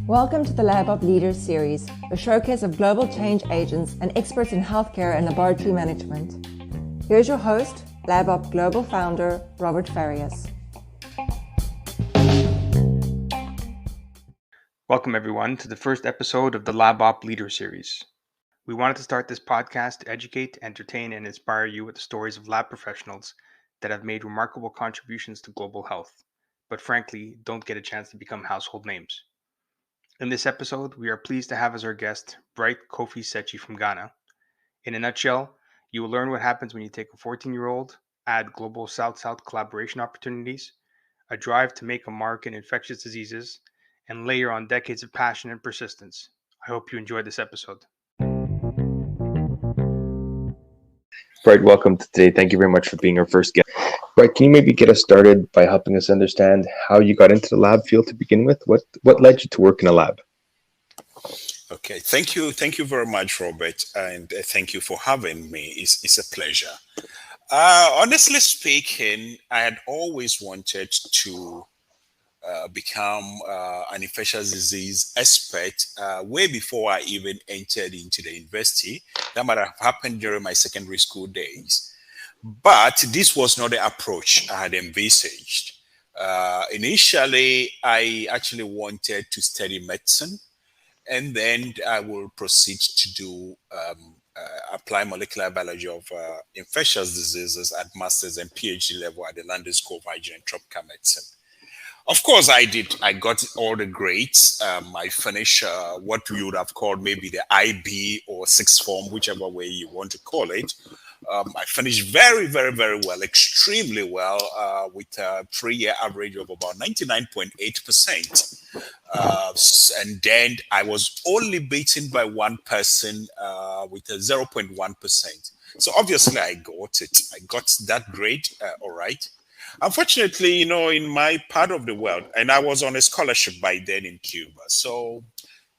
Welcome to the LabOp Leaders series, a showcase of global change agents and experts in healthcare and laboratory management. Here's your host, LabOp Global Founder, Robert Farias. Welcome everyone to the first episode of the LabOp Leader series. We wanted to start this podcast to educate, entertain, and inspire you with the stories of lab professionals that have made remarkable contributions to global health, but frankly, don't get a chance to become household names. In this episode, we are pleased to have as our guest Bright Kofi Sakyi from Ghana. In a nutshell, you will learn what happens when you take a 14-year-old, add global South-South collaboration opportunities, a drive to make a mark in infectious diseases, and layer on decades of passion and persistence. I hope you enjoyed this episode. Bright, welcome to today. Thank you very much for being our first guest. Bright, can you maybe get us started by helping us understand how you got into the lab field to begin with? What led you to work in a lab? Okay, thank you very much, Robert, and thank you for having me. It's a pleasure. Honestly speaking, I had always wanted to become an infectious disease expert way before I even entered into the university. That might have happened during my secondary school days. But this was not the approach I had envisaged. Initially, I actually wanted to study medicine, and then I will proceed to do apply molecular biology of infectious diseases at master's and PhD level at the London School of Hygiene and Tropical Medicine. Of course, I did. I got all the grades. I finished what we would have called maybe the IB or sixth form, whichever way you want to call it. I finished very, very, very well, extremely well, with a 3-year average of about 99.8%. And then I was only beaten by one person with a 0.1%. So obviously I got it. I got that grade, all right. Unfortunately, in my part of the world, and I was on a scholarship by then in Cuba, so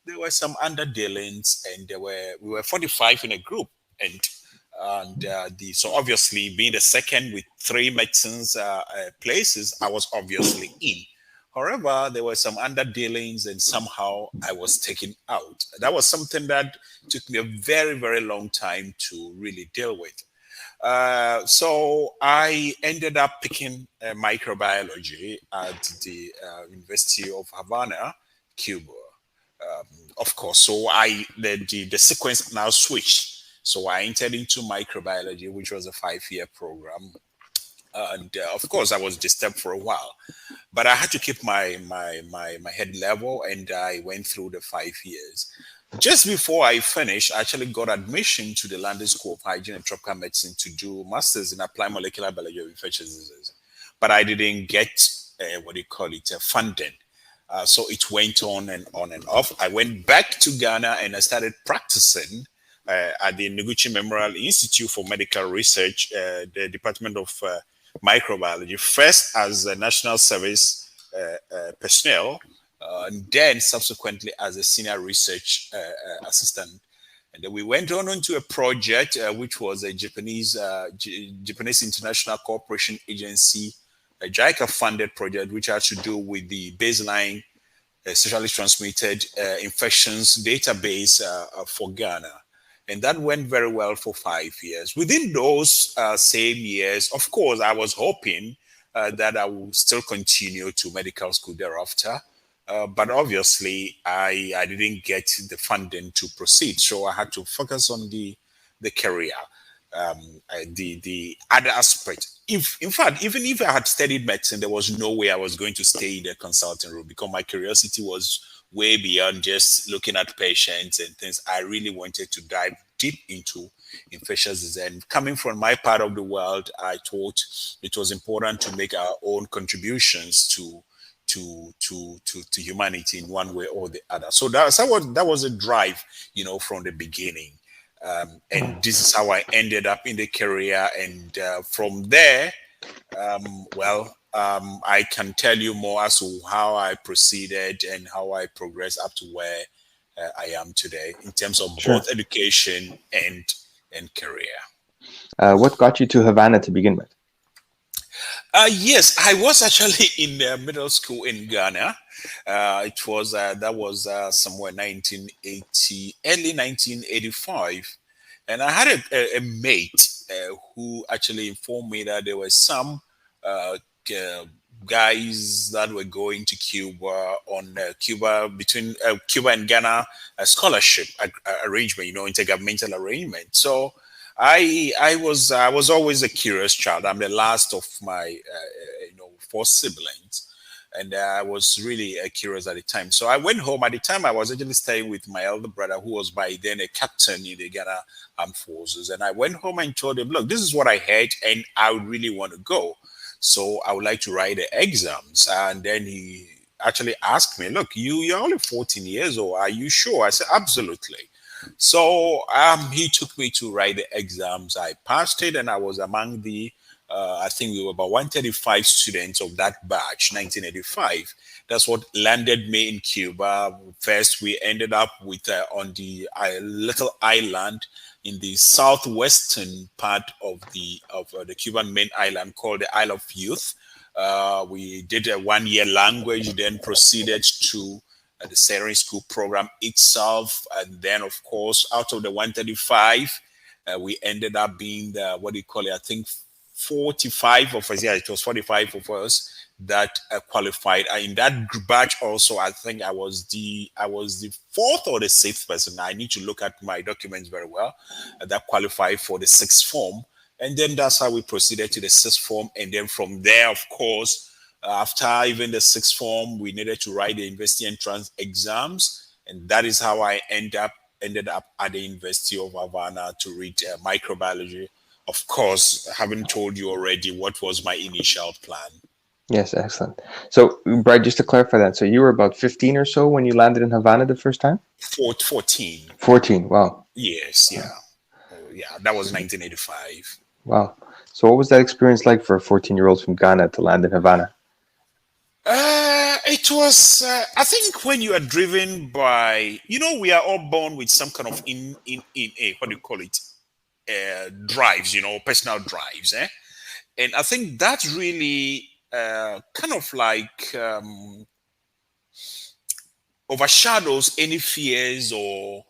there were some underdealings, and we were 45 in a group, and so obviously being the second with 3 medicines places, I was obviously in. However, there were some underdealings, and somehow I was taken out. That was something that took me a very, very long time to really deal with. So I ended up picking microbiology at the University of Havana, Cuba. Of course, so the sequence now switched. So I entered into microbiology, which was a 5-year program. And of course, I was disturbed for a while. But I had to keep my head level, and I went through the 5 years. Just before I finished, I actually got admission to the London School of Hygiene and Tropical Medicine to do masters in applied molecular biology of infectious diseases. But I didn't get funding. So it went on and on and off. I went back to Ghana and I started practicing at the Noguchi Memorial Institute for Medical Research, the Department of Microbiology, first as a national service personnel, and then subsequently as a senior research assistant. And then we went on to a project which was a Japanese International Cooperation Agency, a JICA-funded project, which had to do with the baseline sexually transmitted infections database for Ghana. And that went very well for 5 years. Within those same years, of course, I was hoping that I would still continue to medical school thereafter. But obviously, I didn't get the funding to proceed. So I had to focus on the career, the other aspect. In fact, even if I had studied medicine, there was no way I was going to stay in the consulting room, because my curiosity was way beyond just looking at patients and things. I really wanted to dive deep into infectious disease. And coming from my part of the world, I thought it was important to make our own contributions to humanity in one way or the other. So that was a drive, from the beginning. And this is how I ended up in the career. And from there, I can tell you more as to how I proceeded and how I progressed up to where I am today in terms of both education and career. What got you to Havana to begin with? Yes, I was actually in middle school in Ghana. It was that was somewhere 1980, early 1985, and I had a mate who actually informed me that there were some uh, guys that were going to Cuba on Cuba between Cuba and Ghana a scholarship arrangement, intergovernmental arrangement. So I was always a curious child. I'm the last of my four siblings, and I was really curious at the time. So I went home. At the time, I was actually staying with my elder brother, who was by then a captain in the Ghana Armed Forces. And I went home and told him, "Look, this is what I heard, and I would really want to go. So I would like to write the exams." And then he actually asked me, "Look, you're only 14 years old. Are you sure?" I said, "Absolutely." So he took me to write the exams. I passed it, and I was among the, I think we were about 135 students of that batch, 1985. That's what landed me in Cuba. First, we ended up with on the little island in the southwestern part of the Cuban main island called the Isle of Youth. We did a 1 year language, then proceeded to the Sailing School program itself. And then, of course, out of the 135, we ended up being the, what do you call it? I think 45 of us. Yeah, it was 45 of us that qualified. In that batch also, I think I was the fourth or the sixth person. I need to look at my documents very well. That qualified for the sixth form. And then that's how we proceeded to the sixth form. And then from there, of course, after even the sixth form, we needed to write the university entrance exams, and that is how I ended up at the University of Havana to read microbiology. Of course, I haven't told you already what was my initial plan. Yes, excellent. So, Bright, just to clarify that, so you were about 15 or so when you landed in Havana the first time? 14. 14, wow. Yes, yeah. Yeah, that was 1985. Wow. So what was that experience like for a 14-year-old from Ghana to land in Havana? It was, I think, when you are driven by, we are all born with some kind of in a, what do you call it, drives, personal drives, eh? And I think that really kind of like overshadows any fears or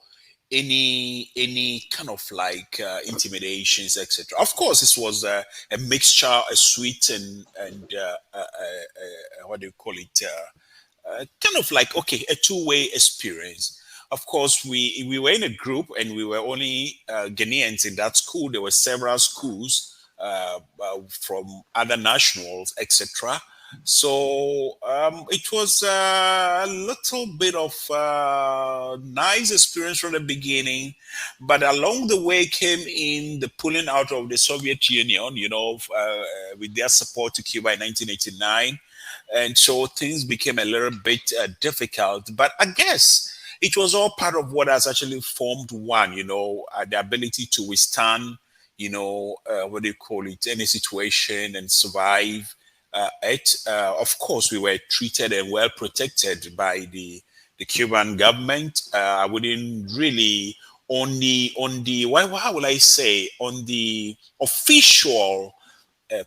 any kind of like intimidations, etc. Of course, this was a mixture, a sweet and what do you call it? Kind of like, okay, a two-way experience. Of course, we were in a group, and we were only Ghanaians in that school. There were several schools from other nationals, etc. So it was a little bit of nice experience from the beginning, but along the way came in the pulling out of the Soviet Union, with their support to Cuba in 1989. And so things became a little bit difficult. But I guess it was all part of what has actually formed one, the ability to withstand, what do you call it, any situation and survive it. Of course, we were treated and well protected by the Cuban government. I wouldn't really on the how will I say, on the official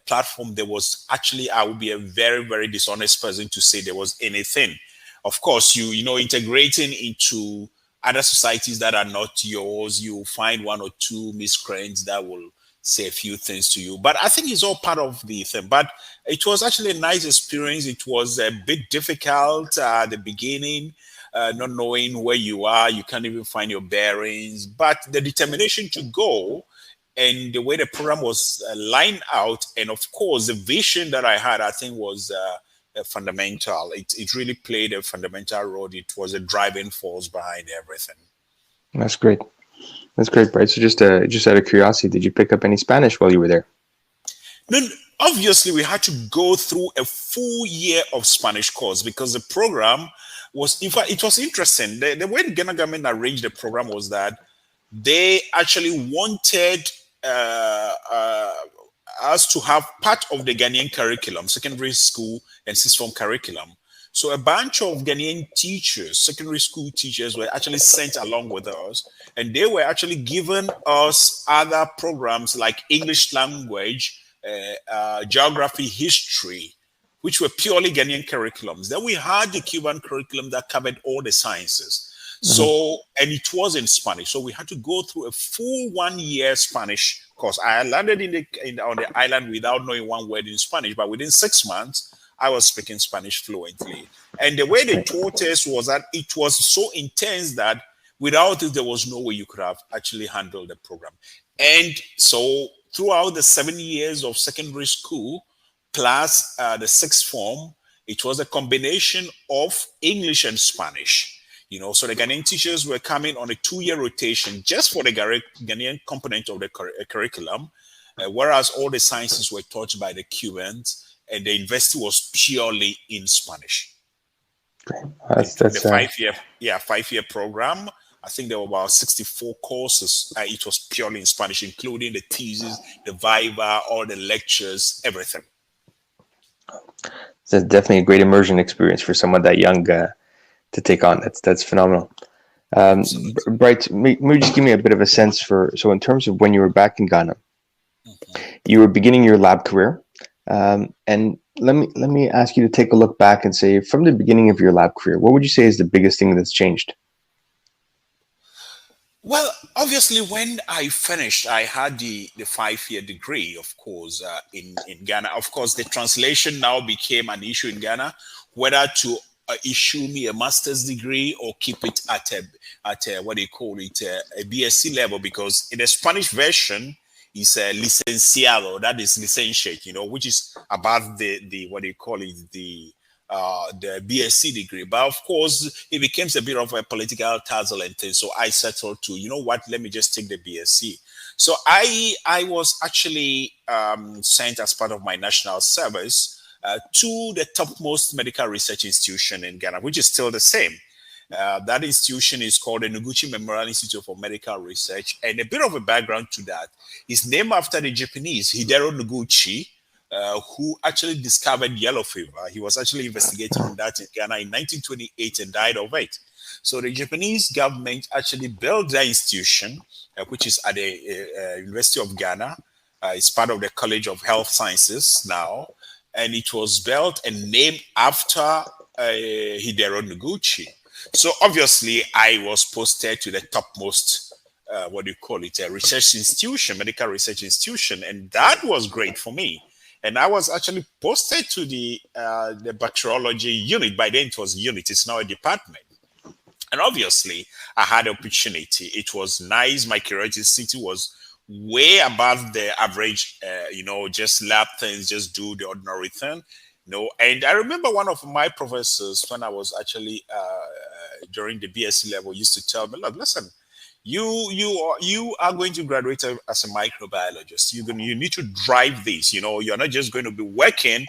platform, there was actually, I would be a very, very dishonest person to say there was anything. Of course, integrating into other societies that are not yours, you find one or two miscreants that will say a few things to you. But I think it's all part of the thing. But it was actually a nice experience. It was a bit difficult at the beginning, not knowing where you are. You can't even find your bearings. But the determination to go, and the way the program was lined out, and of course the vision that I had, I think was fundamental. It really played a fundamental role. It was a driving force behind everything. That's great. That's great, Bright. So just out of curiosity, did you pick up any Spanish while you were there? No, obviously we had to go through a full year of Spanish course, because the program was, in fact, it was interesting. The way the Ghana government arranged the program was that they actually wanted us to have part of the Ghanaian curriculum, secondary school and sixth form curriculum. So a bunch of Ghanaian teachers, secondary school teachers, were actually sent along with us, and they were actually given us other programs like English language geography, history, which were purely Ghanaian curriculums. Then we had the Cuban curriculum that covered all the sciences. So, and it was in Spanish. So we had to go through a full 1 year Spanish course. I landed on the island without knowing one word in Spanish, but within 6 months, I was speaking Spanish fluently. And the way they taught us was that it was so intense that without it, there was no way you could have actually handled the program. And so throughout the 7 years of secondary school, plus the sixth form, it was a combination of English and Spanish. So the Ghanaian teachers were coming on a 2-year rotation just for the Ghanaian component of the curriculum, whereas all the sciences were taught by the Cubans, and the university was purely in Spanish. That's the 5-year program. I think there were about 64 courses. It was purely in Spanish, including the thesis, the viva, all the lectures, everything. It's definitely a great immersion experience for someone that young to take on. That's phenomenal. Bright, maybe just give me a bit of a sense so in terms of when you were back in Ghana, you were beginning your lab career, and let me ask you to take a look back and say, from the beginning of your lab career, what would you say is the biggest thing that's changed? Well, obviously, when I finished, I had the 5-year degree, of course, in Ghana. Of course, the translation now became an issue in Ghana, whether to issue me a master's degree or keep it at a what do you call it, a BSc level, because in the Spanish version is a licenciado, that is licentiate, which is above the what do you call it, the BSc degree. But of course, it becomes a bit of a political tussle and thing. So I settled to, let me just take the BSc. So I was actually sent as part of my national service to the topmost medical research institution in Ghana, which is still the same. That institution is called the Noguchi Memorial Institute for Medical Research. And a bit of a background to that is named after the Japanese Hidero Noguchi, who actually discovered yellow fever. He was actually investigating that in Ghana in 1928 and died of it. So the Japanese government actually built that institution, which is at the University of Ghana. It's part of the College of Health Sciences now. And it was built and named after Hidero Noguchi. So obviously, I was posted to the topmost, research institution, medical research institution. And that was great for me. And I was actually posted to the bacteriology unit. By then it was unit, it's now a department. And obviously, I had opportunity. It was nice. My curiosity was way above the average, just lab things, just do the ordinary thing. And I remember one of my professors, when I was actually during the BSc level, used to tell me, look, listen, you are going to graduate as a microbiologist. You need to drive this. You're not just going to be working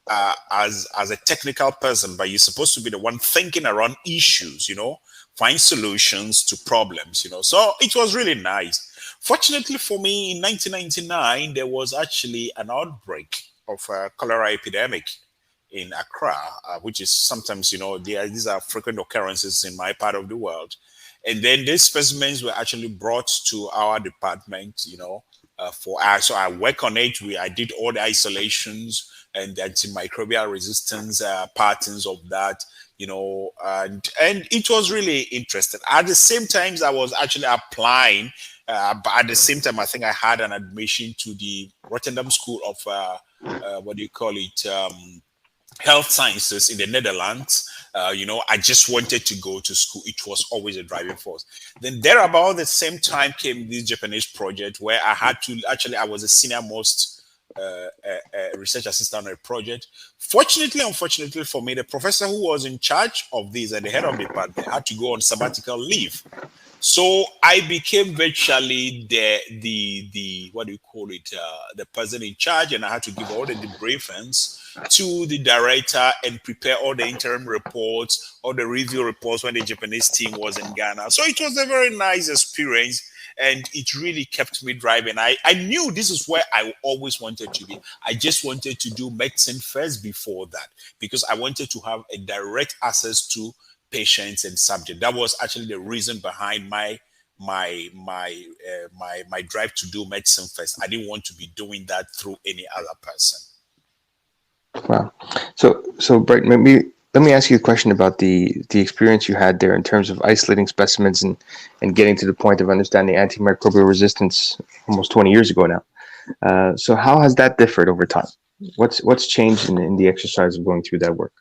as a technical person, but you're supposed to be the one thinking around issues. Find solutions to problems. So it was really nice. Fortunately for me, in 1999, there was actually an outbreak of a cholera epidemic in Accra, which is sometimes, these are frequent occurrences in my part of the world. And then these specimens were actually brought to our department, so I work on it. I did all the isolations and the antimicrobial resistance patterns of that, and it was really interesting. At the same time, I was actually applying, but at the same time, I think I had an admission to the Rotterdam School of, health sciences in the Netherlands. I just wanted to go to school. It was always a driving force. Then there about the same time came this Japanese project where I had to, I was a senior most research assistant on a project. Fortunately, unfortunately for me, the professor who was in charge of this and the head of the department had to go on sabbatical leave. So I became virtually the the person in charge, and I had to give all the debriefings to the director and prepare all the interim reports, all the review reports when the Japanese team was in Ghana. So it was a very nice experience, and it really kept me driving. I knew this is where I always wanted to be. I just wanted to do medicine first before that, because I wanted to have a direct access to patients and subject. That was actually the reason behind my my drive to do medicine first. I didn't want to be doing that through any other person. Wow. So Bright, maybe let me ask you a question about the experience you had there in terms of isolating specimens and getting to the point of understanding antimicrobial resistance almost 20 years ago now. So how has that differed over time? What's changed in the exercise of going through that work?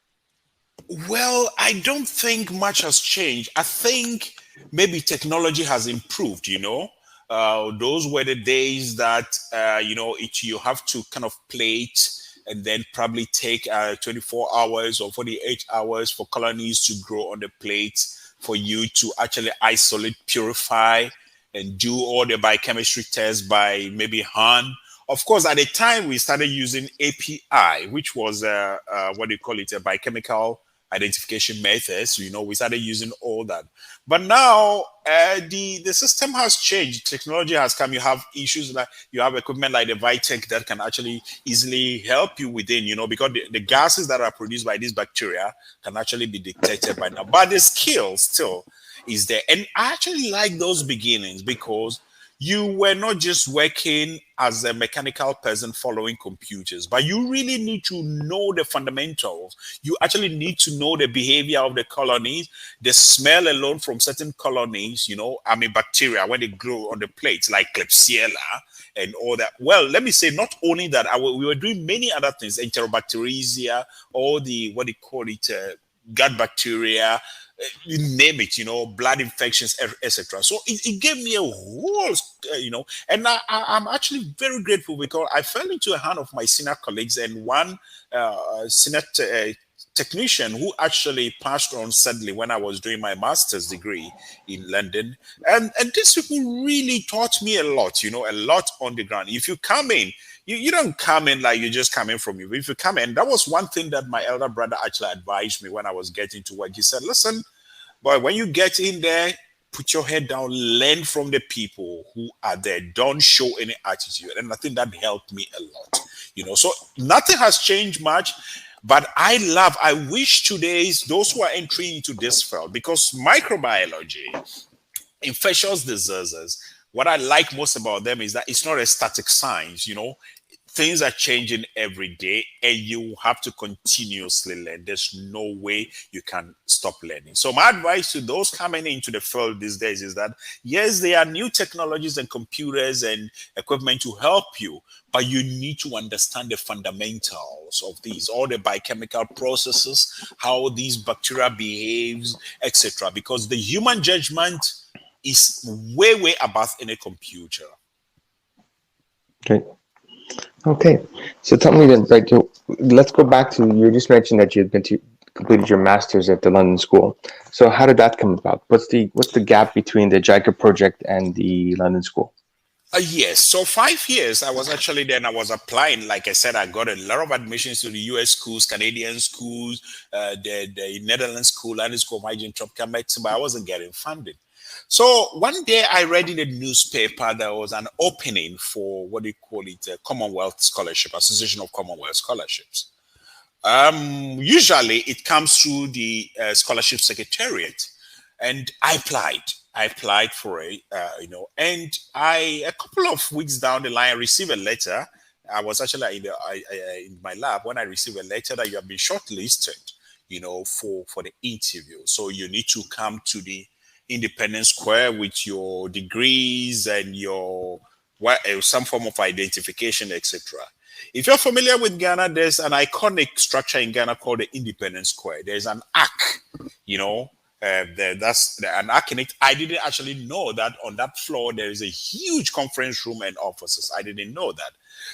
Well, I don't think much has changed. I think maybe technology has improved, Those were the days that, you have to kind of plate and then probably take 24 hours or 48 hours for colonies to grow on the plate, for you to actually isolate, purify, and do all the biochemistry tests by maybe hand. Of course, at the time we started using API, which was what do you call it, a biochemical identification methods. We started using all that. But now the system has changed. Technology has come. You have issues like you have equipment like the Vitec that can actually easily help you within, because the gases that are produced by these bacteria can actually be detected by now. But the skill still is there. And I actually like those beginnings because you were not just working as a mechanical person following computers, but you really need to know the fundamentals. You actually need to know the behavior of the colonies, the smell alone from certain colonies, bacteria when they grow on the plates, like Klebsiella and all that. Well, let me say, not only that, we were doing many other things, Enterobacteriaceae, all the, what do you call it, gut bacteria, you name it, blood infections, etc. So it gave me a whole, and I'm actually very grateful because I fell into the hand of my senior colleagues and one senior technician who actually passed on sadly when I was doing my master's degree in London. And these people really taught me a lot, a lot on the ground. If you come in, you don't come in like you just come in from you. If you come in, that was one thing that my elder brother actually advised me when I was getting to work. He said, listen, boy, when you get in there, put your head down, learn from the people who are there. Don't show any attitude. And I think that helped me a lot, So nothing has changed much, but I wish today's those who are entering into this field, because microbiology, infectious diseases, what I like most about them is that it's not a static science, Things are changing every day and you have to continuously learn. There's no way you can stop learning. So my advice to those coming into the field these days is that, yes, there are new technologies and computers and equipment to help you, but you need to understand the fundamentals of these, all the biochemical processes, how these bacteria behaves, etc. Because the human judgment is way above any computer. Okay. So tell me then, right, let's go back to, you just mentioned that you had completed your master's at the London School. So how did that come about? What's the gap between the JICA project and the London School? Yes. So 5 years I was actually there and I was applying. Like I said, I got a lot of admissions to the US schools, Canadian schools, the Netherlands school, London School of Hygiene, Tropical Medicine, but I wasn't getting funded. So one day I read in the newspaper there was an opening for what do you call it, a Commonwealth Scholarship, Association of Commonwealth Scholarships. Usually it comes through the Scholarship Secretariat, and I applied for it, and a couple of weeks down the line, I received a letter. I was actually in my lab when I received a letter that you have been shortlisted, for the interview. So you need to come to the Independence Square with your degrees and your some form of identification, etc. If you're familiar with Ghana, there's an iconic structure in Ghana called the Independence Square. There's an arc, that's an arc in it. I didn't actually know that on that floor there is a huge conference room and offices. I didn't know that.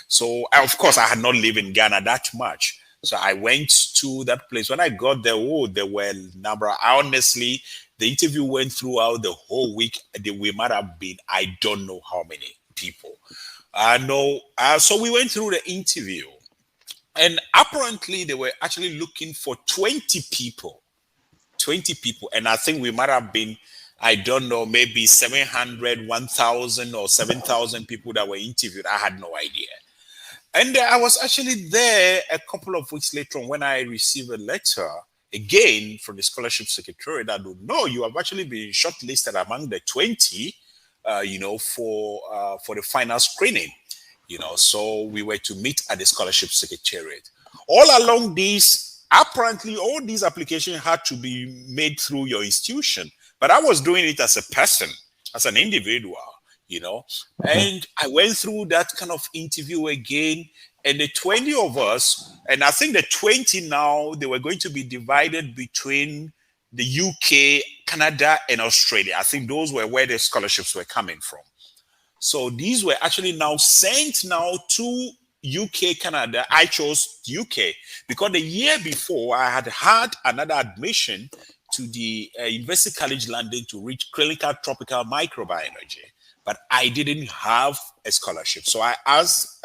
So, of course, I had not lived in Ghana that much. So I went to that place. When I got there, there were a number. Honestly, the interview went throughout the whole week. We might have been, I don't know how many people. So we went through the interview. And apparently, they were actually looking for 20 people. 20 people. And I think we might have been, I don't know, maybe 700, 1,000 or 7,000 people that were interviewed. I had no idea. And I was actually there a couple of weeks later on when I received a letter again from the Scholarship Secretary that would know you have actually been shortlisted among the 20 for the final screening. So we were to meet at the scholarship secretariat. All along these, apparently, all these applications had to be made through your institution, but I was doing it as a person, as an individual, and I went through that kind of interview again. And the 20 of us, and I think the 20 now, they were going to be divided between the UK, Canada, and Australia. I think those were where the scholarships were coming from. So these were actually now sent now to UK, Canada. I chose UK because the year before I had another admission to the University College London to reach clinical tropical microbiology, but I didn't have a scholarship. So I asked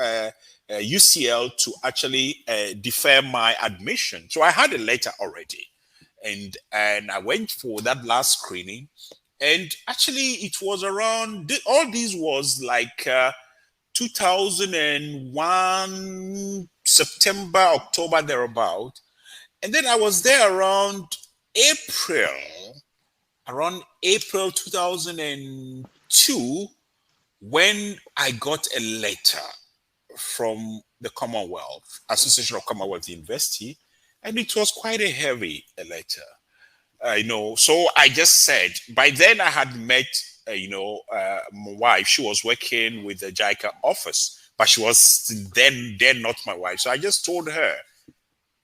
UCL to actually defer my admission. So I had a letter already, and I went for that last screening. And actually, it was around, all these was like 2001, September, October, thereabout. And then I was there around April 2002, when I got a letter from the Commonwealth, Association of Commonwealth University, and it was quite a heavy letter. So I just said, by then I had met, my wife. She was working with the JICA office, but she was then not my wife. So I just told her,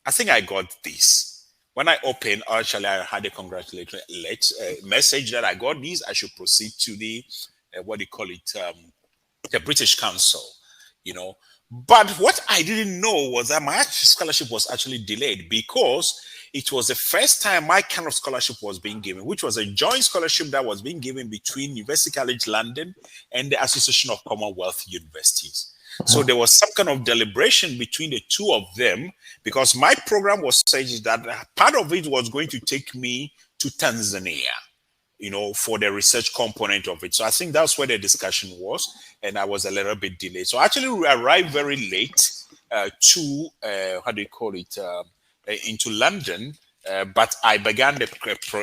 I think I got this. When I opened, actually, I had a congratulatory message that I got this. I should proceed to the, the British Council, But what I didn't know was that my scholarship was actually delayed because it was the first time my kind of scholarship was being given, which was a joint scholarship that was being given between University College London and the Association of Commonwealth Universities. So there was some kind of deliberation between the two of them, because my program was such that part of it was going to take me to Tanzania, for the research component of it. So I think that's where the discussion was, and I was a little bit delayed. So actually we arrived very late to, into London, but I began the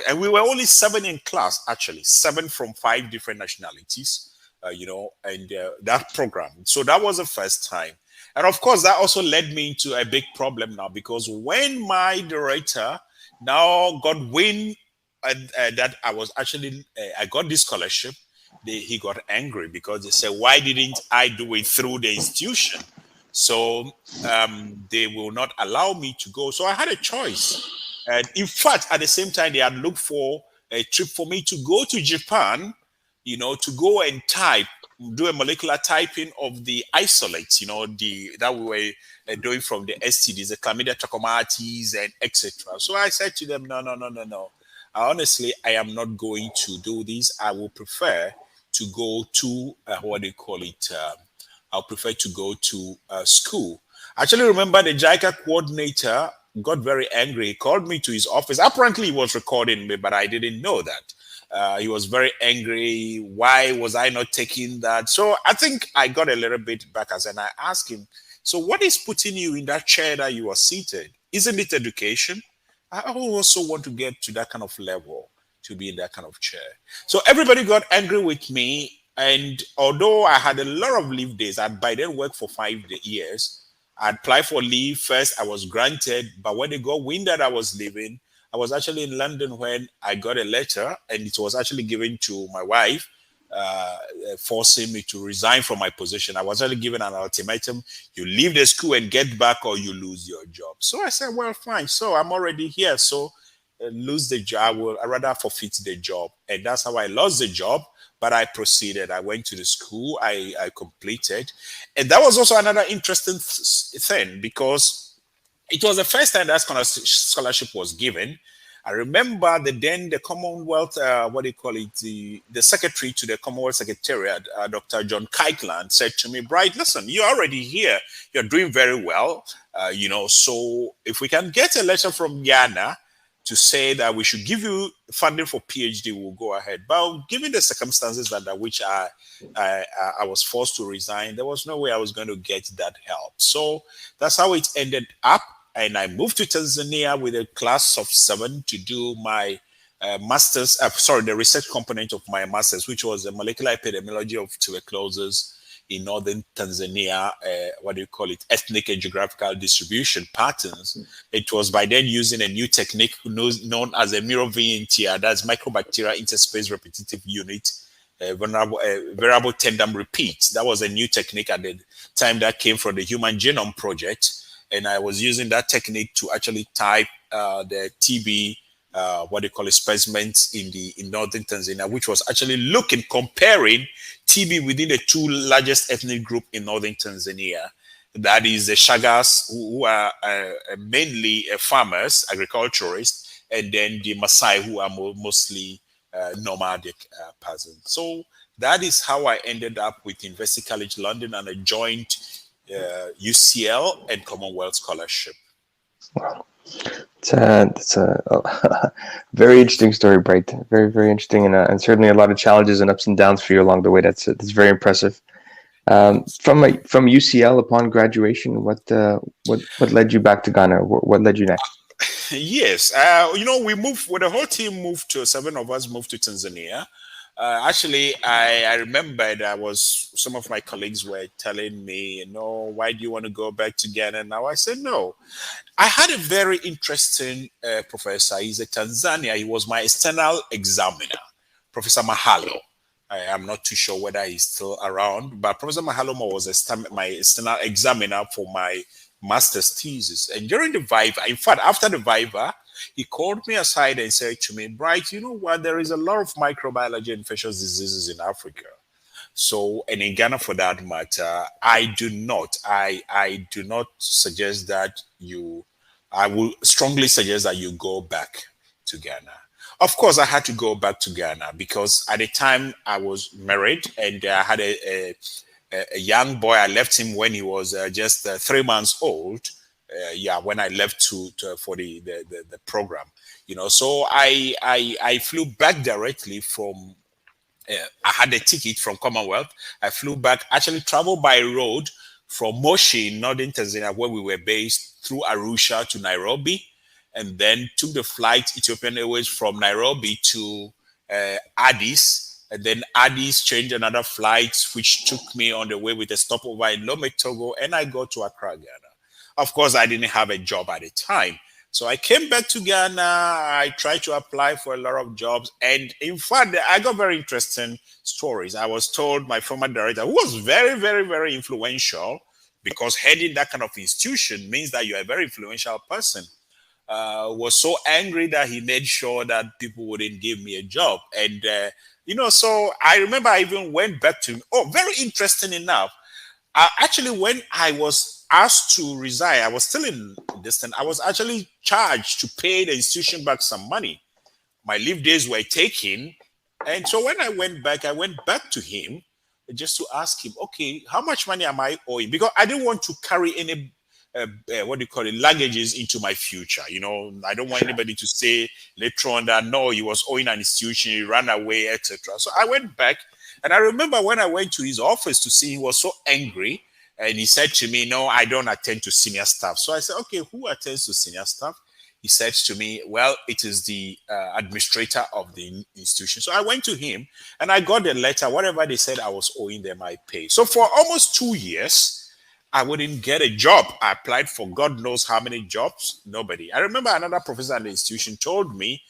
and we were only 7 in class, actually, 7 from 5 different nationalities, and that program. So that was the first time. And of course, that also led me into a big problem now, because when my director now got wind that I was actually, I got this scholarship, he got angry because they said, why didn't I do it through the institution? So they will not allow me to go. So I had a choice. And in fact, at the same time, they had looked for a trip for me to go to Japan, to go and do a molecular typing of the isolates, that we were doing from the STDs, the chlamydia trachomatis, and etc. So I said to them, no. Honestly, I am not going to do this. I will prefer to go to, I'll prefer to go to school. I actually remember the JICA coordinator got very angry. He called me to his office. Apparently, he was recording me, but I didn't know that. He was very angry. Why was I not taking that? So I think I got a little bit back and I asked him, so what is putting you in that chair that you are seated? Isn't it education? I also want to get to that kind of level, to be in that kind of chair. So everybody got angry with me. And although I had a lot of leave days, I'd by then worked for 5 years. I applied for leave first. I was granted. But when they got wind that I was leaving, I was actually in London when I got a letter, and it was actually given to my wife, forcing me to resign from my position. I was actually given an ultimatum: you leave the school and get back, or you lose your job. So I said, well, fine. So I'm already here. So lose the job. I'd rather forfeit the job. And that's how I lost the job. But I proceeded. I went to the school. I completed. And that was also another interesting thing, because it was the first time that scholarship was given. I remember the Commonwealth, the secretary to the Commonwealth Secretariat, Dr. John Kirkland, said to me, Bright, listen, you're already here. You're doing very well. So if we can get a letter from Ghana to say that we should give you funding for PhD, we'll go ahead. But given the circumstances under which I was forced to resign, there was no way I was going to get that help. So that's how it ended up. And I moved to Tanzania with a class of 7 to do my the research component of my master's, which was a molecular epidemiology of tuberculosis in northern Tanzania, ethnic and geographical distribution patterns. It was by then using a new technique known as a mirror VNTR, that's microbacteria interspace repetitive unit, variable tandem repeats. That was a new technique at the time that came from the Human Genome Project. And I was using that technique to actually type the TB specimens in northern Tanzania, which was actually comparing TB within the two largest ethnic group in northern Tanzania. That is the Shagas, who are mainly farmers, agriculturists, and then the Maasai, who are mostly nomadic peasants. So that is how I ended up with University College London and a joint UCL and Commonwealth scholarship. Wow. It's a very interesting story, Bright. Very, very interesting, and certainly a lot of challenges and ups and downs for you along the way. That's very impressive. From UCL, upon graduation, what led you back to Ghana? What led you next? Yes, we moved. Well, the whole team moved to 7 of us moved to Tanzania. Actually, I remember that some of my colleagues were telling me, why do you want to go back to Ghana now? I said, no. I had a very interesting professor. He's a Tanzania. He was my external examiner, Professor Mahalo. I am not too sure whether he's still around, but Professor Mahalo was my external examiner for my master's thesis. And during the Viva, in fact, after the Viva, he called me aside and said to me, Bright, you know what? There is a lot of microbiology and infectious diseases in Africa. So, and in Ghana for that matter, I do not suggest that I will strongly suggest that you go back to Ghana. Of course, I had to go back to Ghana because at the time I was married and I had a young boy. I left him when he was just 3 months old. When I left for the program, so I flew back directly from. I had a ticket from Commonwealth. I flew back, actually traveled by road from Moshi in northern Tanzania, where we were based, through Arusha to Nairobi, and then took the flight Ethiopian Airways from Nairobi to Addis, and then Addis changed another flight, which took me on the way with a stopover in Lome, Togo, and I got to Accra, Ghana. Of course, I didn't have a job at the time. So I came back to Ghana. I tried to apply for a lot of jobs. And in fact, I got very interesting stories. I was told my former director, who was very, very, very influential, because heading that kind of institution means that you're a very influential person, was so angry that he made sure that people wouldn't give me a job. And, so I remember I even went back to, very interesting enough. Actually, when I was asked to resign, I was still in this thing. I was actually charged to pay the institution back some money. My leave days were taken. And so when I went back to him just to ask him, okay, how much money am I owing? Because I didn't want to carry any, luggages into my future. I don't want anybody to say later on that, no, he was owing an institution, he ran away, etc. So I went back. And I remember when I went to his office to see him, he was so angry. And he said to me, no, I don't attend to senior staff. So I said, okay, who attends to senior staff? He said to me, well, it is the administrator of the institution. So I went to him and I got the letter. Whatever they said I was owing them, I paid. So for almost 2 years, I wouldn't get a job. I applied for God knows how many jobs. Nobody. I remember another professor at the institution told me,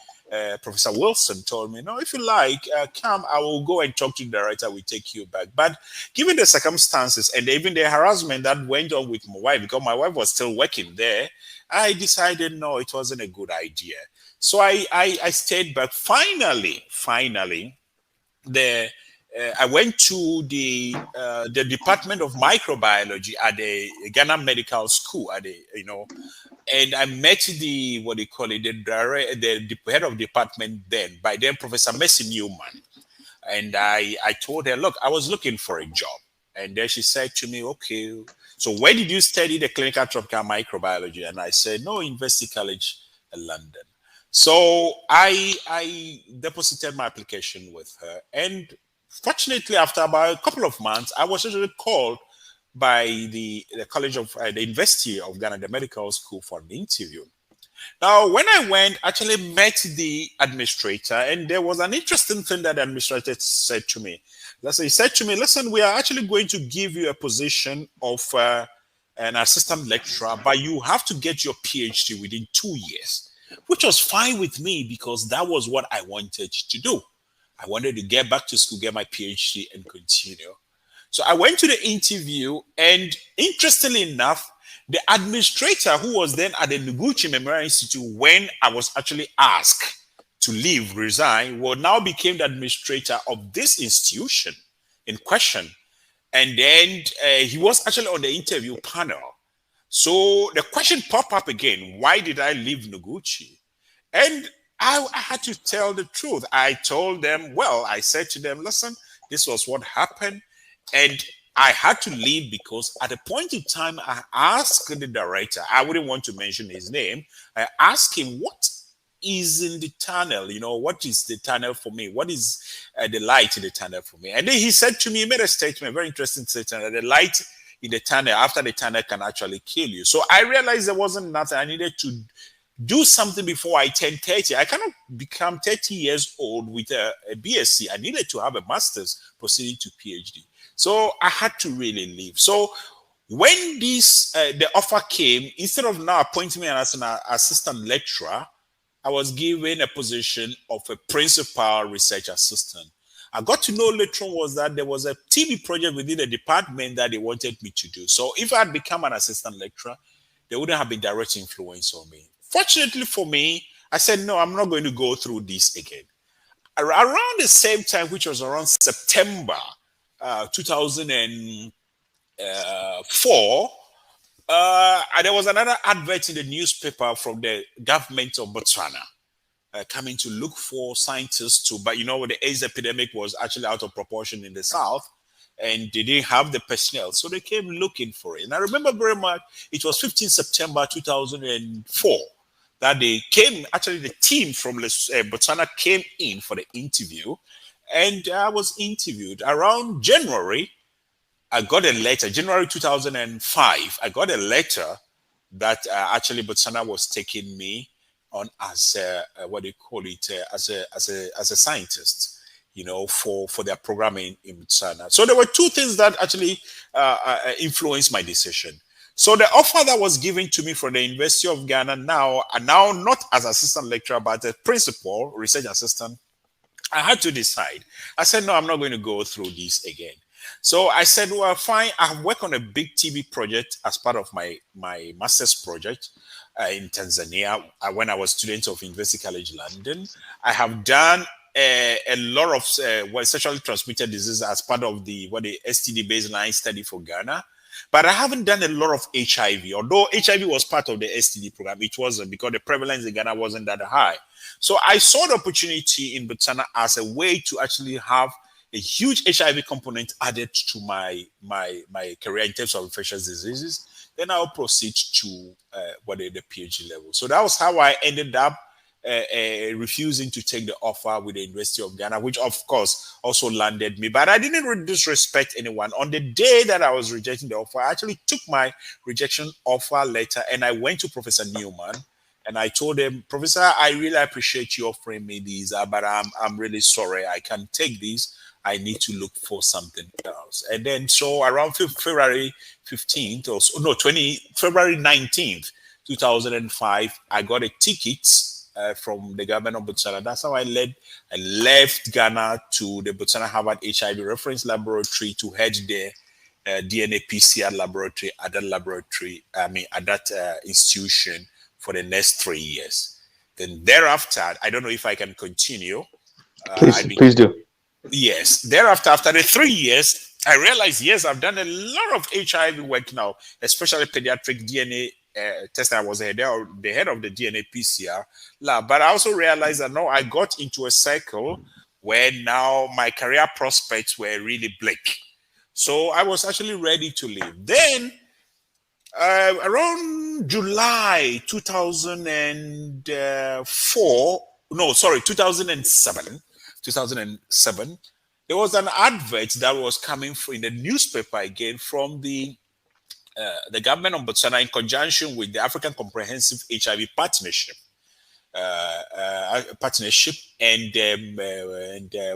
Professor Wilson told me, no, if you like, come, I will go and talk to the director, we take you back. But given the circumstances and even the harassment that went on with my wife, because my wife was still working there, I decided, no, it wasn't a good idea. So I stayed back. Finally, I went to the Department of Microbiology at the Ghana Medical School, and I met the head of department then, by then Professor Mercy Newman. And I told her, look, I was looking for a job. And then she said to me, okay, so where did you study the clinical tropical microbiology? And I said, no, University College London. So I deposited my application with her. And fortunately, after about a couple of months, I was actually called by the College of the University of Ghana, the medical school, for an interview. Now, when I went, actually met the administrator, and there was an interesting thing that the administrator said to me. He said to me, listen, we are actually going to give you a position of an assistant lecturer, but you have to get your PhD within 2 years, which was fine with me because that was what I wanted to do. I wanted to get back to school, get my PhD, and continue. So I went to the interview, and interestingly enough, the administrator who was then at the Noguchi Memorial Institute when I was actually asked to leave, resign, now became the administrator of this institution in question. And then he was actually on the interview panel. So the question popped up again, why did I leave Noguchi? And I had to tell the truth. I told them, I said to them, listen, this was what happened. And I had to leave because at a point in time, I asked the director, I wouldn't want to mention his name. I asked him, what is in the tunnel? What is the tunnel for me? What is the light in the tunnel for me? And then he said to me, he made a statement, a very interesting statement, that the light in the tunnel, after the tunnel, can actually kill you. So I realized there wasn't nothing. I needed to do something before I turned 30. I cannot become 30 years old with a BSc. I needed to have a master's proceeding to PhD. So I had to really leave. So when the offer came, instead of now appointing me as an assistant lecturer, I was given a position of a principal research assistant. I got to know later on was that there was a TB project within the department that they wanted me to do. So if I had become an assistant lecturer, there wouldn't have been direct influence on me. Fortunately for me, I said, no, I'm not going to go through this again. Around the same time, which was around September 2004, there was another advert in the newspaper from the government of Botswana coming to look for scientists but the AIDS epidemic was actually out of proportion in the south, and they didn't have the personnel, so they came looking for it. And I remember very much, it was 15 September 2004 that they came, actually the team from Botswana came in for the interview, and I was interviewed. Around January, I got a letter, January 2005, I got a letter that actually Botswana was taking me on as as a scientist, for their programming in Botswana. So there were two things that actually influenced my decision. So the offer that was given to me from the University of Ghana now not as assistant lecturer, but a principal research assistant, I had to decide. I said, no, I'm not going to go through this again. So I said, well, fine. I have worked on a big TB project as part of my master's project in Tanzania when I was student of University College London. I have done a lot of sexually transmitted diseases as part of the STD baseline study for Ghana. But I haven't done a lot of HIV, although HIV was part of the STD program. It wasn't, because the prevalence in Ghana wasn't that high. So I saw the opportunity in Botswana as a way to actually have a huge HIV component added to my career in terms of infectious diseases. Then I'll proceed to the PhD level. So that was how I ended up refusing to take the offer with the University of Ghana, which of course also landed me. But I didn't disrespect anyone. On the day that I was rejecting the offer, I actually took my rejection offer letter and I went to Professor Newman and I told him, Professor, I really appreciate you offering me these, but I'm really sorry, I can't take these. I need to look for something else. And then so around February 15th February 19th, 2005, I got a ticket from the government of Botswana. That's how I left Ghana to the Botswana Harvard HIV Reference Laboratory to head the DNA PCR laboratory at that institution for the next 3 years. Then thereafter, I don't know if I can continue. Please do. Yes. Thereafter, after the 3 years, I realized, yes, I've done a lot of HIV work now, especially pediatric DNA testing. I was the head of the DNA PCR lab. But I also realized that I got into a cycle where now my career prospects were really bleak. So I was actually ready to leave. Then, around July 2007, there was an advert that was coming in the newspaper again from the the government of Botswana, in conjunction with the African Comprehensive HIV Partnership,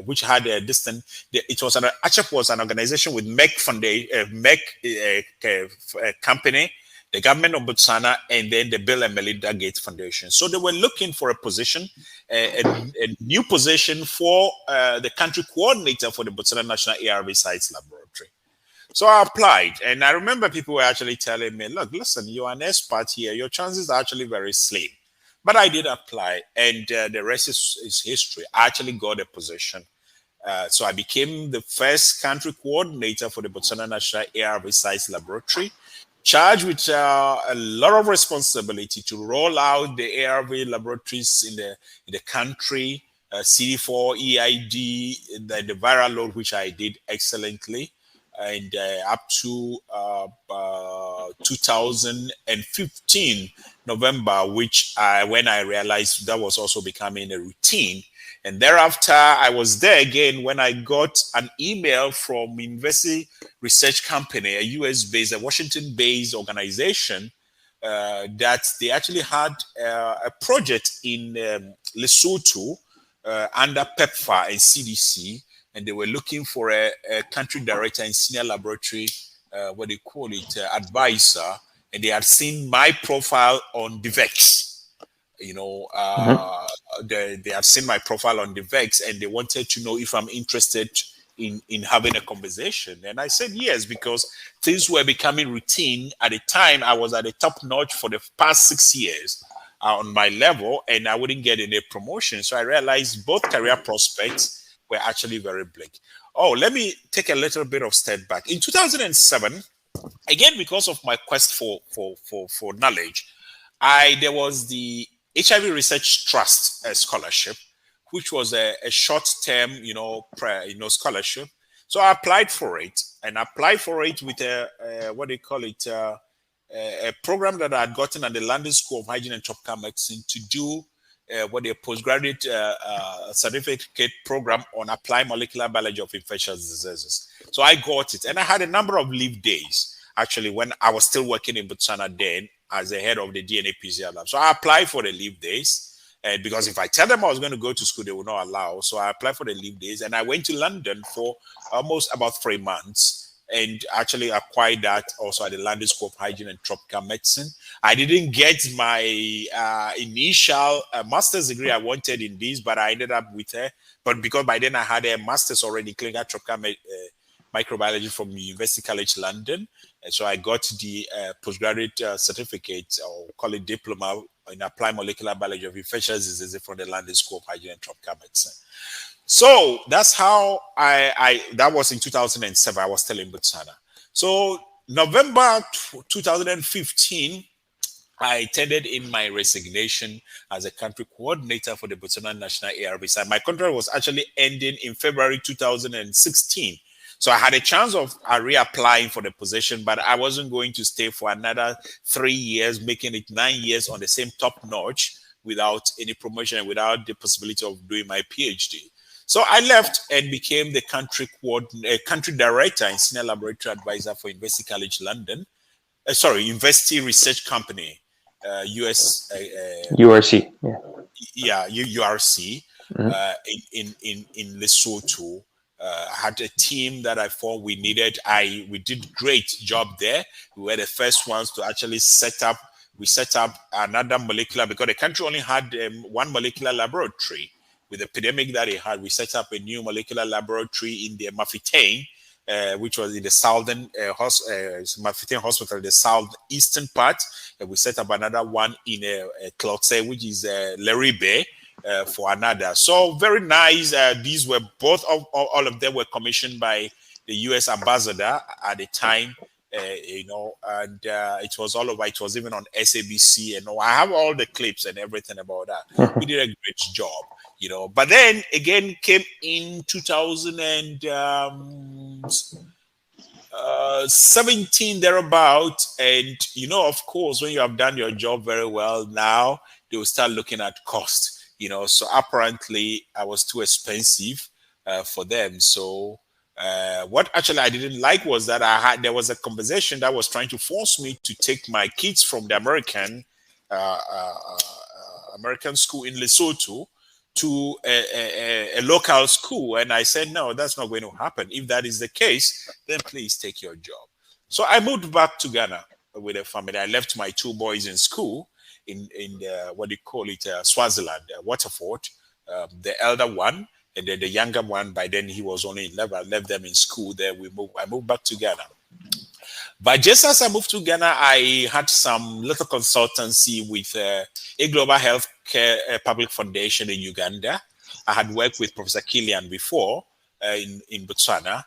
which had a distant. It was ACHEP was an organization with MEC Foundation, company, the government of Botswana, and then the Bill and Melinda Gates Foundation. So they were looking for a position, a new position for the country coordinator for the Botswana National ARV Science Laboratory. So I applied, and I remember people were actually telling me, "Look, listen, you're an expert here. Your chances are actually very slim." But I did apply, and the rest is history. I actually got a position. So I became the first country coordinator for the Botswana National ARV Science Laboratory, charged with a lot of responsibility to roll out the ARV laboratories in the country, CD4, EID, the viral load, which I did excellently, and up to 2015 November, when I realized that was also becoming a routine. And thereafter, I was there again when I got an email from University Research Company, a US-based, a Washington-based organization, that they actually had a project in Lesotho under PEPFAR and CDC, and they were looking for a country director and senior laboratory, advisor, and they had seen my profile on DVEX. They had seen my profile on DVEX, and they wanted to know if I'm interested in having a conversation. And I said yes, because things were becoming routine. At the time, I was at the top notch for the past 6 years on my level, and I wouldn't get any promotion. So I realized both career prospects were actually very bleak. Oh, let me take a little bit of step back. In 2007, again, because of my quest for knowledge, there was the HIV Research Trust scholarship, which was a short-term, scholarship. So I applied for it, and applied for it with a program that I had gotten at the London School of Hygiene and Tropical Medicine to do a postgraduate certificate program on applied molecular biology of infectious diseases. So I got it, and I had a number of leave days, actually, when I was still working in Botswana then as the head of the DNA PCR lab. So I applied for the leave days, because if I tell them I was going to go to school, they would not allow. So I applied for the leave days, and I went to London for almost about 3 months, and actually acquired that also at the London School of Hygiene and Tropical Medicine. I didn't get my initial master's degree I wanted in this, but I ended up with it. But because by then I had a master's already in clinical tropical microbiology from University College London, and so I got the postgraduate certificate, or call it diploma, in applied molecular biology of infectious diseases from the London School of Hygiene and Tropical Medicine. So that's how that was in 2007. I was still in Botswana. So November 2015, I tendered in my resignation as a country coordinator for the Botswana National ARV site. My contract was actually ending in February 2016. So I had a chance of reapplying for the position, but I wasn't going to stay for another 3 years, making it 9 years on the same top notch without any promotion and without the possibility of doing my PhD. So I left and became the country director and senior laboratory advisor for University College London. University Research Company, US. URC. URC, in Lesotho. I had a team that I thought we needed. We did great job there. We were the first ones to actually set up another molecular, because the country only had one molecular laboratory. With the epidemic that it had, we set up a new molecular laboratory in the Mafeking, which was in the southern Mafeking Hospital, the southeastern part. We set up another one in Klotse, which is Leribe, for another. So very nice. These were all of them were commissioned by the U.S. ambassador at the time. And it was all over. It was even on SABC, and I have all the clips and everything about that. We did a great job. But then again came in 2017 thereabout, and of course, when you have done your job very well, now they will start looking at cost. So apparently I was too expensive for them. So What actually I didn't like was that there was a conversation that was trying to force me to take my kids from the American school in Lesotho to a local school, and I said no, that's not going to happen. If that is the case, then please take your job. So I moved back to Ghana with a family. I left my two boys in school in what do you call it, Swaziland, Waterford. The elder one, and then the younger one, by then he was only 11. I left them in school. There I moved back to Ghana. But just as I moved to Ghana, I had some little consultancy with a global healthcare public foundation in Uganda. I had worked with Professor Killian before in Botswana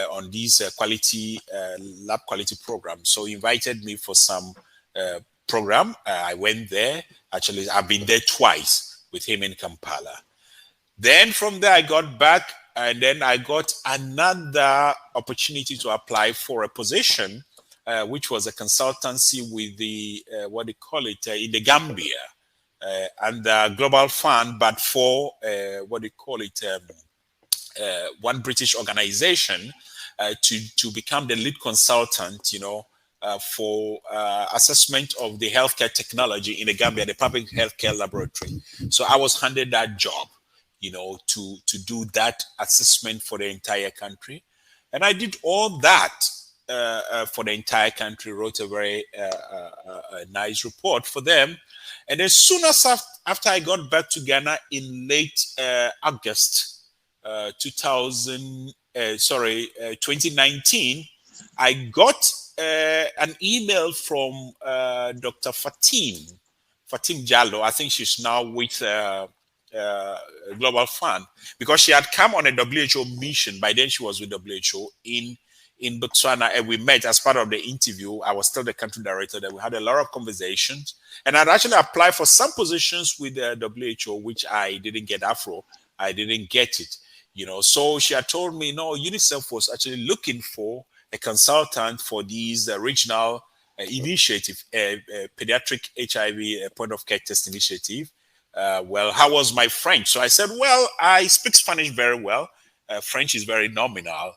on these lab quality programs. So he invited me for some program. I went there. Actually, I've been there twice with him in Kampala. Then from there, I got back, and then I got another opportunity to apply for a position, which was a consultancy with the, what do you call it, in the Gambia, and the Global Fund, but for, what do you call it, one British organization to become the lead consultant, for assessment of the healthcare technology in the Gambia, the public healthcare laboratory. So I was handed that job, to do that assessment for the entire country. And I did all that for the entire country, wrote a very nice report for them. And as soon as after I got back to Ghana in late August 2019, I got an email from Dr. Fatim Jallo. I think she's now with Global Fund, because she had come on a WHO mission. By then she was with WHO in Botswana, and we met as part of the interview. I was still the country director. That we had a lot of conversations, and I'd actually applied for some positions with the WHO, which I didn't get. I didn't get it, So she had told me, no, UNICEF was actually looking for a consultant for these regional initiative, pediatric HIV point of care test initiative. Well, how was my French? So I said, well, I speak Spanish very well. French is very nominal,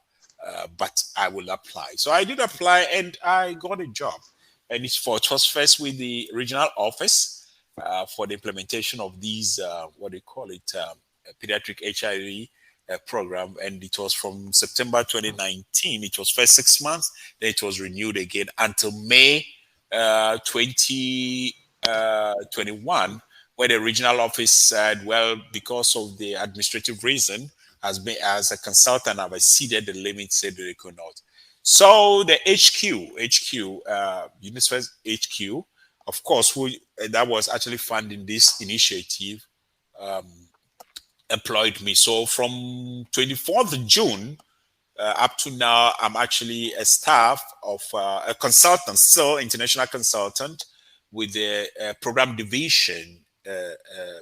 but I will apply. So I did apply, and I got a job. And it was first with the regional office for the implementation of these, pediatric HIV program. And it was from September 2019. It was first 6 months. Then it was renewed again until May 2021. Where the regional office said, well, because of the administrative reason, as a consultant, I've exceeded the limit, said they could not. So the UNICEF HQ, of course, that was actually funding this initiative, employed me. So from 24th of June up to now, I'm actually a staff of a consultant, still international consultant with the program division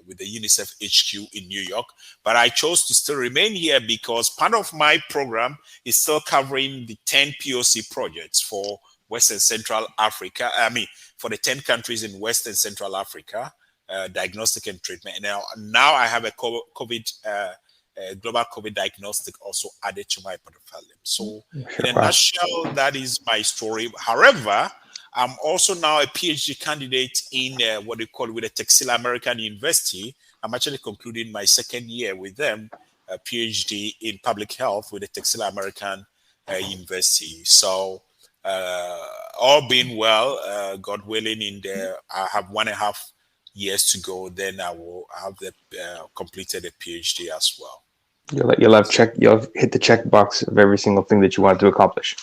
with the UNICEF HQ in New York, but I chose to still remain here because part of my program is still covering the 10 POC projects for West and Central Africa. For the 10 countries in West and Central Africa, diagnostic and treatment. And now I have a global COVID diagnostic also added to my portfolio. So in a nutshell, that is my story. However, I'm also now a PhD candidate in what they call with the Texila American University. I'm actually concluding my second year with them, a PhD in public health with the Texila American University. So all being well, God willing, I have 1.5 years to go. Then I will have completed a PhD as well. You'll have hit the check box of every single thing that you want to accomplish.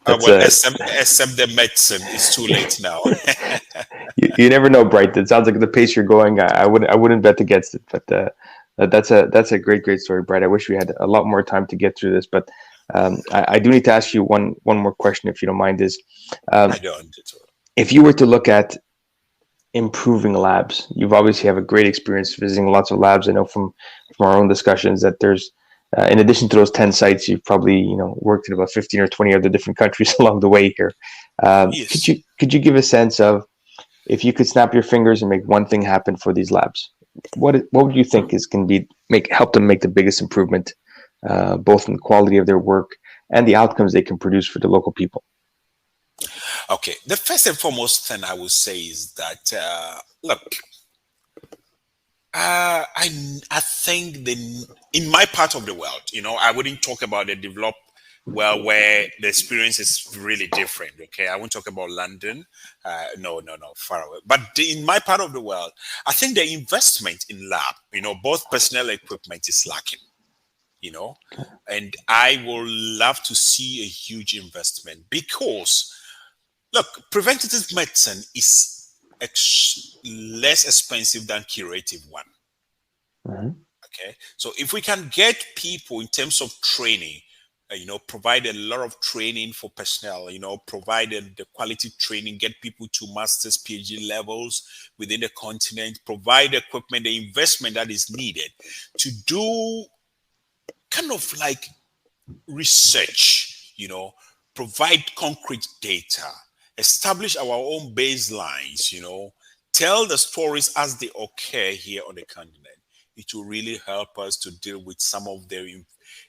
Except the medicine, it's too late now. you never know, Bright. It sounds like the pace you're going. I wouldn't bet against it. But that's a great story, Bright. I wish we had a lot more time to get through this, but I do need to ask you one more question, if you don't mind. I don't. If you were to look at improving labs, you've obviously have a great experience visiting lots of labs. I know from our own discussions that there's in addition to those 10 sites, you've probably worked in about 15 or 20 other different countries along the way here. Yes. Could you give a sense of, if you could snap your fingers and make one thing happen for these labs, what would you think can help them make the biggest improvement both in the quality of their work and the outcomes they can produce for the local people? Okay, the first and foremost thing I would say is that look, I think in my part of the world, I wouldn't talk about the developed world where the experience is really different. Okay, I won't talk about London. No, far away. But in my part of the world, I think the investment in lab, both personnel and equipment is lacking. And I will love to see a huge investment because, look, preventative medicine is less expensive than curative one. Mm-hmm. Okay, so if we can get people in terms of training, provide a lot of training for personnel, provided the quality training, get people to master's PhD levels within the continent, provide equipment, the investment that is needed to do kind of like research, provide concrete data, establish our own baselines, tell the stories as they occur here on the continent. It will really help us to deal with some of the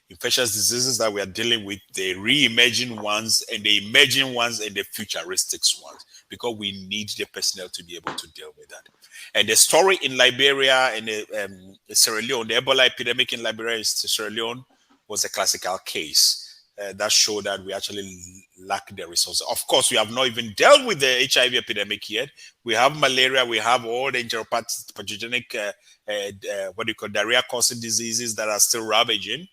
infectious diseases that we are dealing with, the re-emerging ones and the emerging ones and the futuristic ones, because we need the personnel to be able to deal with that. And the story in Liberia and Sierra Leone, the Ebola epidemic in Liberia and Sierra Leone was a classical case that showed that we actually lack the resources. Of course, we have not even dealt with the HIV epidemic yet. We have malaria, we have all the enteropathogenic, diarrhea-causing diseases that are still ravaging.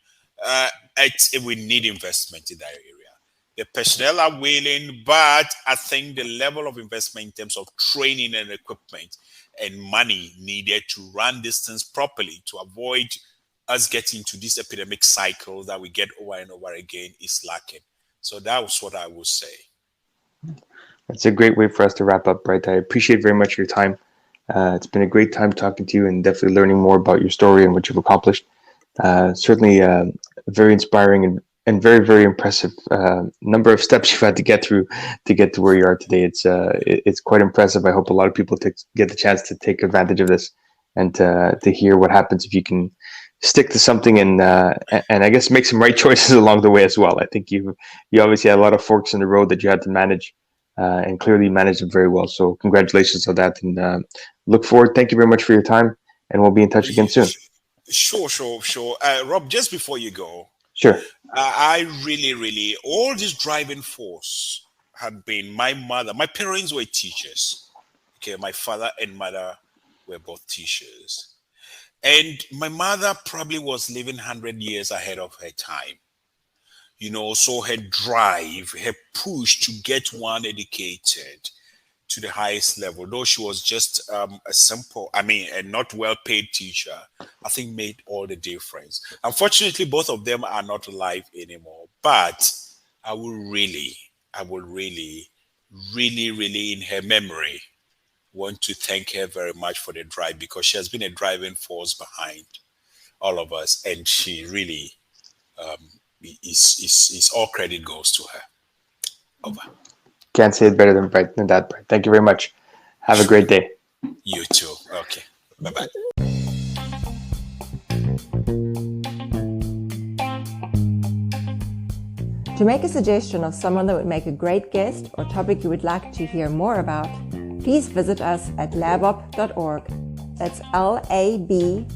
We need investment in that area. The personnel are willing, but I think the level of investment in terms of training and equipment and money needed to run this things properly to avoid us getting into this epidemic cycle that we get over and over again is lacking. So that was what I would say. That's a great way for us to wrap up, Bright. I appreciate very much your time. It's been a great time talking to you and definitely learning more about your story and what you've accomplished. Certainly very inspiring and very, very impressive number of steps you've had to get through to get to where you are today. It's quite impressive. I hope a lot of people get the chance to take advantage of this and to hear what happens if you can stick to something and I guess make some right choices along the way as well. I think you obviously had a lot of forks in the road that you had to manage and clearly managed them very well. So congratulations on that and look forward. Thank you very much for your time and we'll be in touch again soon. Sure. Rob, just before you go. Sure. I really, all this driving force had been my mother. My parents were teachers. Okay, my father and mother were both teachers. And my mother probably was living 100 years ahead of her time. So her drive, her push to get one educated to the highest level, though she was just a not well-paid teacher, I think made all the difference. Unfortunately, both of them are not alive anymore. But I will really, in her memory, want to thank her very much for the drive, because she has been a driving force behind all of us, and she really is all credit goes to her. Over. Can't say it better than that, Bright. Thank you very much. Have a great day. You too. Okay. Bye-bye. To make a suggestion of someone that would make a great guest or topic you would like to hear more about, please visit us at labopp.org. That's labopp.org.